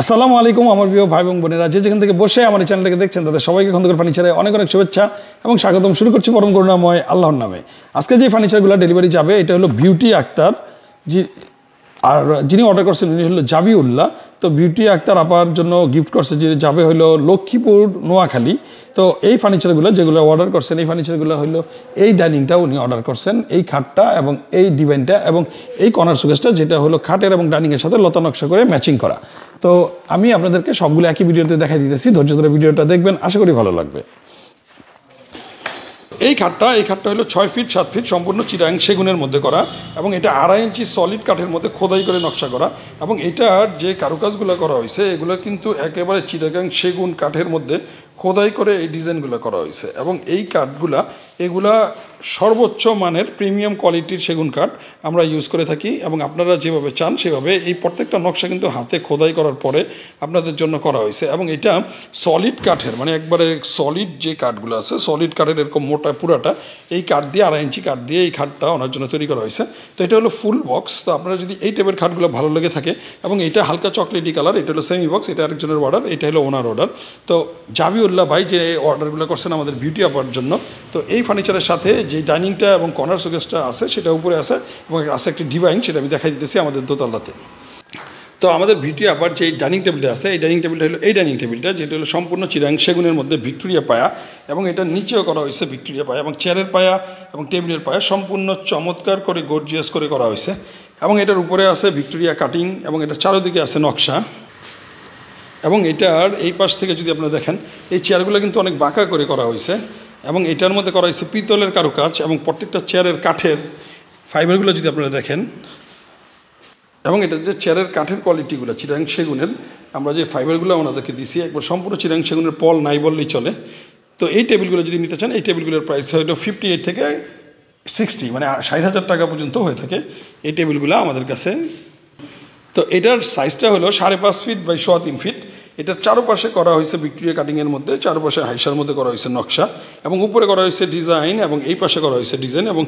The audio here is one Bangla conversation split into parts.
আসসালামু আলাইকুম আমার প্রিয় ভাই এবং বোনেরা, যেখান থেকে বসে আমার এই চ্যানেলটাকে দেখছেন তাদের সবাইকে খন্দকার ফার্নিচারে অনেক অনেক শুভেচ্ছা এবং স্বাগতম। শুরু করছি পরম করুণাময় আল্লাহর নামে। আজকে যে ফার্নিচারগুলো ডেলিভারি যাবে এটা হলো বিউটি আক্তার, আর যিনি অর্ডার করছেন উনি হলো জাবিউল্লাহ। তো বিউটি আক্তার আপার জন্য গিফট করছে, যে যাবে হলো লক্ষ্মীপুর নোয়াখালী। তো এই ফার্নিচারগুলো যেগুলো অর্ডার করছেন, এই ফার্নিচারগুলো হলো এই ডাইনিংটা উনি অর্ডার করছেন, এই খাটটা এবং এই ডিজাইনটা এবং এই কর্নার শোকেসটা, যেটা হলো খাটের এবং ডাইনিংয়ের সাথে লতা নকশা করে ম্যাচিং করা। তো আমি আপনাদেরকে সবগুলো একই ভিডিওতে দেখাই দিতেছি, ধৈর্য ধরে ভিডিওটা দেখবেন, আশা করি ভালো লাগবে। এই খাটটা হলো 6 ফিট 7 ফিট সম্পূর্ণ চিরাং সেগুনের মধ্যে করা, এবং এটা 2.5 ইঞ্চি সলিড কাঠের মধ্যে খোদাই করে নকশা করা, এবং এটার যে কারুকাজগুলো করা হয়েছে এগুলো কিন্তু একেবারে চিটাগাং সেগুন কাঠের মধ্যে খোদাই করে এই ডিজাইনগুলো করা হয়েছে। এবং এই কাঠগুলা এগুলা সর্বোচ্চ মানের প্রিমিয়াম কোয়ালিটির সেগুন কাঠ আমরা ইউজ করে থাকি, এবং আপনারা যেভাবে চান সেভাবে এই প্রত্যেকটা নকশা কিন্তু হাতে খোদাই করার পরে আপনাদের জন্য করা হয়েছে। এবং এটা সলিড কাঠের, মানে একবারে সলিড যে কাঠগুলো আছে সলিড কাঠের এরকম মোটা পুরাটা এই কাঠ দিয়ে 2.5 ইঞ্চি কাঠ দিয়ে এই খাটটা ওনার জন্য তৈরি করা হয়েছে। তো এটা হলো ফুল বক্স। তো আপনারা যদি এই টাইপের খাটগুলো ভালো লেগে থাকে, এবং এটা হালকা চকলেটি কালার, এটা হলো সেমি বক্স, এটা আরেকজনের অর্ডার, এটা হলো ওনার অর্ডার। তো জাবিউল্লাহ ভাই যে অর্ডারগুলো করছেন আমাদের বিউটি আপার জন্য, তো এই ফার্নিচারের সাথে যে ডাইনিংটা এবং কর্নার শোকেসটা আছে সেটা উপরে আছে, এবং আছে একটি ডিভাইন, সেটা আমি দেখাই দিতেছি আমাদের দোতলাতে। তো আমাদের বিউটি আপার যে ডাইনিং টেবিলটা আছে, এই ডাইনিং টেবিলটা হলো এই ডাইনিং টেবিলটা, যেটা হলো সম্পূর্ণ চিরাং সেগুনের মধ্যে ভিক্টোরিয়া পায়া, এবং এটা নিচেও করা হয়েছে ভিক্টোরিয়া পায়া, এবং চেয়ারের পায়া এবং টেবিলের পায়া সম্পূর্ণ চমৎকার করে গর্জিয়াস করে করা হয়েছে। এবং এটার উপরে আছে ভিক্টোরিয়া কাটিং, এবং এটার চারিদিকে আছে নকশা। এবং এটার এই পাশ থেকে যদি আপনারা দেখেন, এই চেয়ারগুলো কিন্তু অনেক বাঁকা করে করা হয়েছে, এবং এটার মধ্যে করা হয়েছে পিতলের কারুকাজ, এবং প্রত্যেকটা চেয়ারের কাঠের ফাইবারগুলো যদি আপনারা দেখেন, এবং এটা যে চেয়ারের কাঠের কোয়ালিটিগুলো চিরাং সেগুনের, আমরা যে ফাইবারগুলো ওনাদেরকে দিছি একবার সম্পূর্ণ চিরাং সেগুনের পল নাই বললেই চলে। তো এই টেবিলগুলো যদি নিতে চান, এই টেবিলগুলোর প্রাইস হয়তো 58 থেকে 60, মানে 60,000 টাকা পর্যন্ত হয়ে থাকে এই টেবিলগুলো আমাদের কাছে। তো এটার সাইজটা হলো 5.5 ফিট বাই 3.25 ফিট। এটার চারপাশে করা হয়েছে ভিক্টোরিয়া কাটিংয়ের মধ্যে, চারপাশে হাইসার মধ্যে করা হয়েছে নকশা, এবং উপরে করা হয়েছে ডিজাইন, এবং এই পাশে করা হয়েছে ডিজাইন, এবং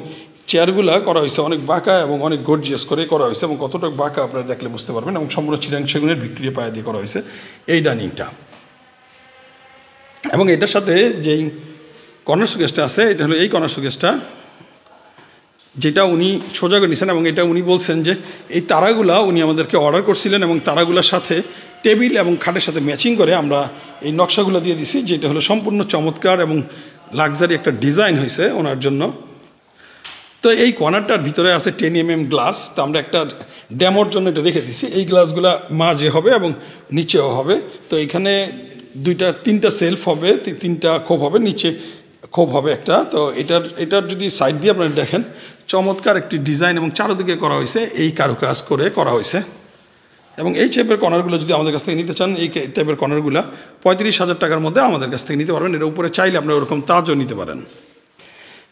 চেয়ারগুলো করা হয়েছে অনেক বাঁকা এবং অনেক গর্জিয়াস করে করা হয়েছে, এবং কতটা বাঁকা আপনারা দেখলে বুঝতে পারবেন। এবং সম্পূর্ণ চিরাং সেগুনের ভিক্টোরিয়া পায়া দিয়ে করা হয়েছে এই ডাইনিংটা। এবং এটার সাথে যেই কর্নার শোকেসটা আছে, এটা হলো এই কর্নার শোকেসটা, যেটা উনি সোজা করে নিয়েছেন, এবং এটা উনি বলছেন যে এই তারাগুলা উনি আমাদেরকে অর্ডার করছিলেন, এবং তারাগুলোর সাথে টেবিল এবং খাটের সাথে ম্যাচিং করে আমরা এই নকশাগুলো দিয়ে দিছি, যেটা হলো সম্পূর্ণ চমৎকার এবং লাক্সারি একটা ডিজাইন হয়েছে ওনার জন্য। তো এই কর্নারটার ভিতরে আছে 10 mm গ্লাস। তো আমরা একটা ড্যামোর জন্য এটা রেখে দিছি। এই গ্লাসগুলো মাঝে হবে এবং নিচেও হবে। তো এখানে 3টা সেলফ হবে, 3টা খোপ হবে, নিচে খোপ হবে একটা। তো এটার যদি সাইড দিয়ে আপনারা দেখেন, চমৎকার একটি ডিজাইন এবং চারদিকে করা হয়েছে এই কারুকাজ করে করা হয়েছে। এবং এই টাইপের কর্নারগুলো যদি আমাদের কাছ থেকে নিতে চান, এই টাইপের কর্নারগুলো 35,000 টাকার মধ্যে আমাদের কাছ থেকে নিতে পারবেন। এর উপরে চাইলে আপনারা ওরকম তাজও নিতে পারেন।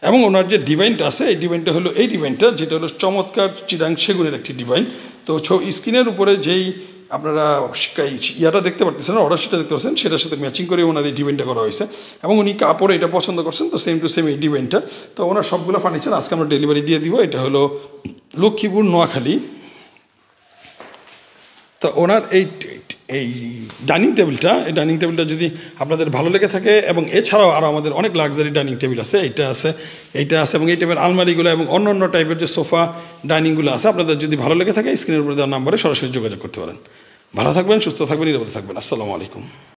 এবং ওনার যে ডিভাইনটা আছে, এই ডিভাইনটা হলো এই ডিভাইনটা, যেটা হলো চমৎকার চিরাং সেগুনের একটি ডিভাইন। তো স্ক্রিনের উপরে যেই আপনারা ইয়াটা দেখতে পারতেছেন, অর্ডার শিটটা দেখতে পাচ্ছেন, সেটার সাথে ম্যাচিং করে ওনার এই ডিভাইনটা করা হয়েছে, এবং উনি কাপড়ে এটা পছন্দ করছেন। তো সেম টু সেম এই ডিভাইনটা। তো ওনার সবগুলো ফার্নিচার আজকে আমরা ডেলিভারি দিয়ে দিব। এটা হলো লক্ষ্মীপুর নোয়াখালী। তো ওনার এই ডাইনিং টেবিলটা যদি আপনাদের ভালো লেগে থাকে, এবং এছাড়াও আরও আমাদের অনেক লাক্সারি ডাইনিং টেবিল আছে, এইটা আছে এবং এই টাইপের আলমারিগুলো এবং অন্য টাইপের যে সোফা ডাইনিংগুলো আছে, আপনাদের যদি ভালো লেগে থাকে স্ক্রিনের উপরে দেওয়ার নাম্বারে সরাসরি যোগাযোগ করতে পারেন। ভালো থাকবেন, সুস্থ থাকবেন, নিরাপদে থাকবেন। আসসালামু আলাইকুম।